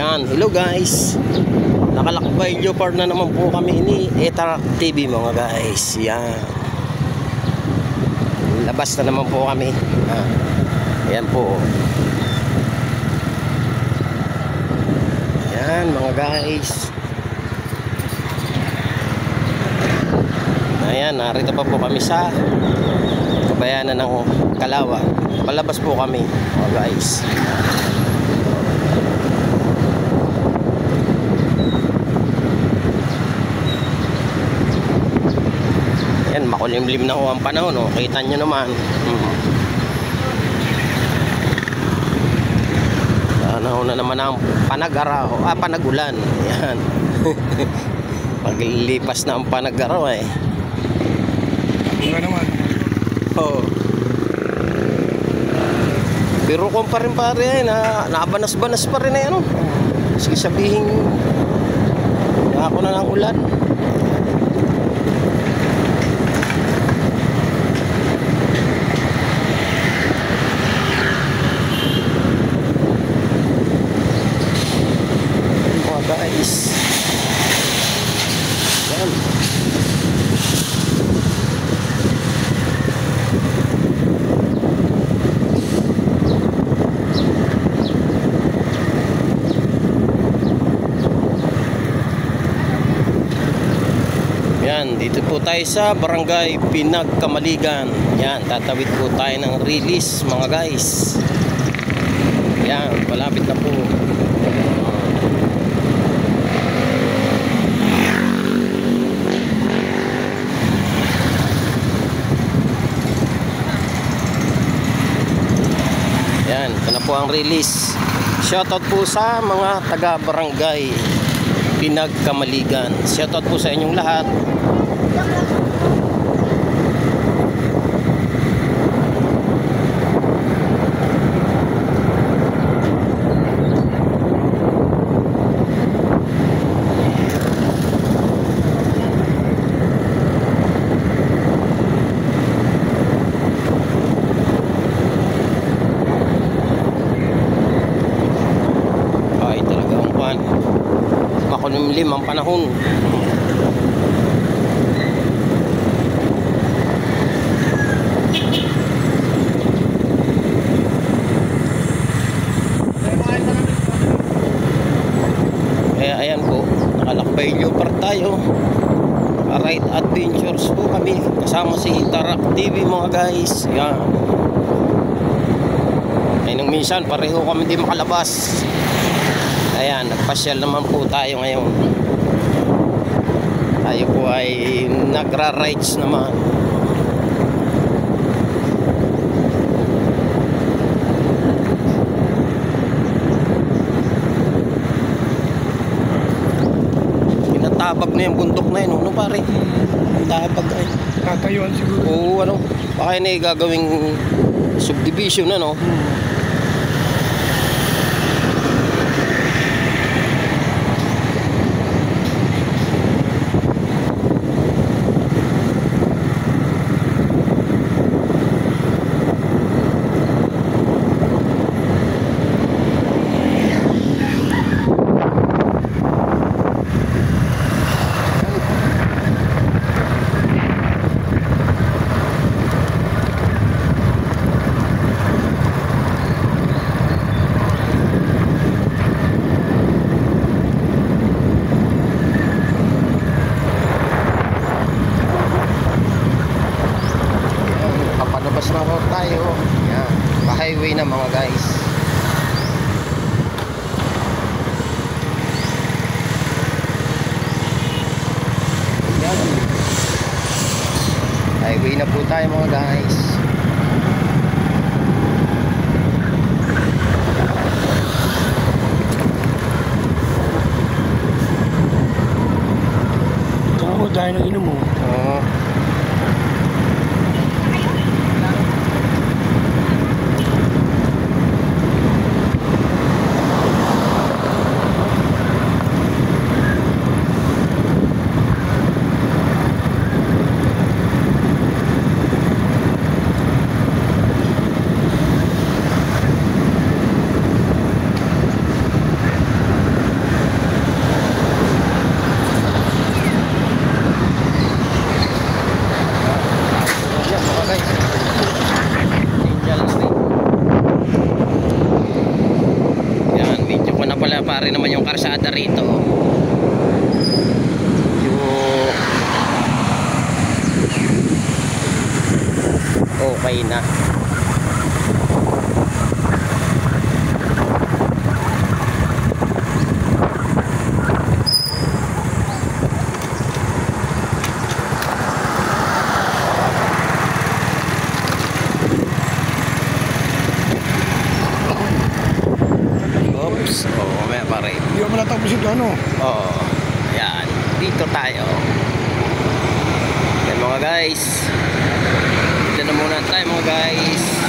Yan, hello guys. Nakalakbay Leopard na naman po kami ni Eta TV mga guys. Yan. Labas na naman po kami. Yan po. Yan mga guys. Ayan, narito pa po kami sa kabayanan ng Kalawa. Palabas po kami mga guys. Yan, makulimlim na ho ang panahon, oh. Kita nyo naman. Panahon na naman ang panag-araw, panag-ulan. Yan. Paglipas na ang panag-araw eh. Nga naman. Oo. Pero kung pa rin pare, nabanas-banas pa rin eh, ano. Sige sabihin, ako na ng ulan. Guys, yan. Yan, dito po tayo sa Barangay Pinagkamaligan. Yan, tatawid po tayo ng release mga guys. Yan, malapit na po. Yan, ito na po ang release. Shoutout po sa mga taga-barangay Pinagkamaligan. Shoutout po sa inyong lahat. Makulimlim ang panahon. Kaya ayan po, nakalakbay Leopard tayo. Ride adventures po kami kasama si Tarak TV mga guys. Yan. Ay nung minsan pareho kami di makalabas. Ayan, nagpasyal naman po tayo ngayon. Tayo po ay nagra-rides naman. Pinatabag na yung bundok na yun, ano pare? Tabag ay. Tatayuan siguro. Oo, ano? Baka yun ay gagawing subdivision, ano? Papalabas na po tayo. Yan, pa-highway na mga guys. Yan. Highway na po tayo mga guys. Ako dahil ng inom mo. Oo. wala rin naman yung karsada rito. Yung okay na. Oops, mamaya pa rin. Hindi mo natapos ito, ano? Oo, yan, dito tayo. Yan mga guys, dito na muna tayo mga guys.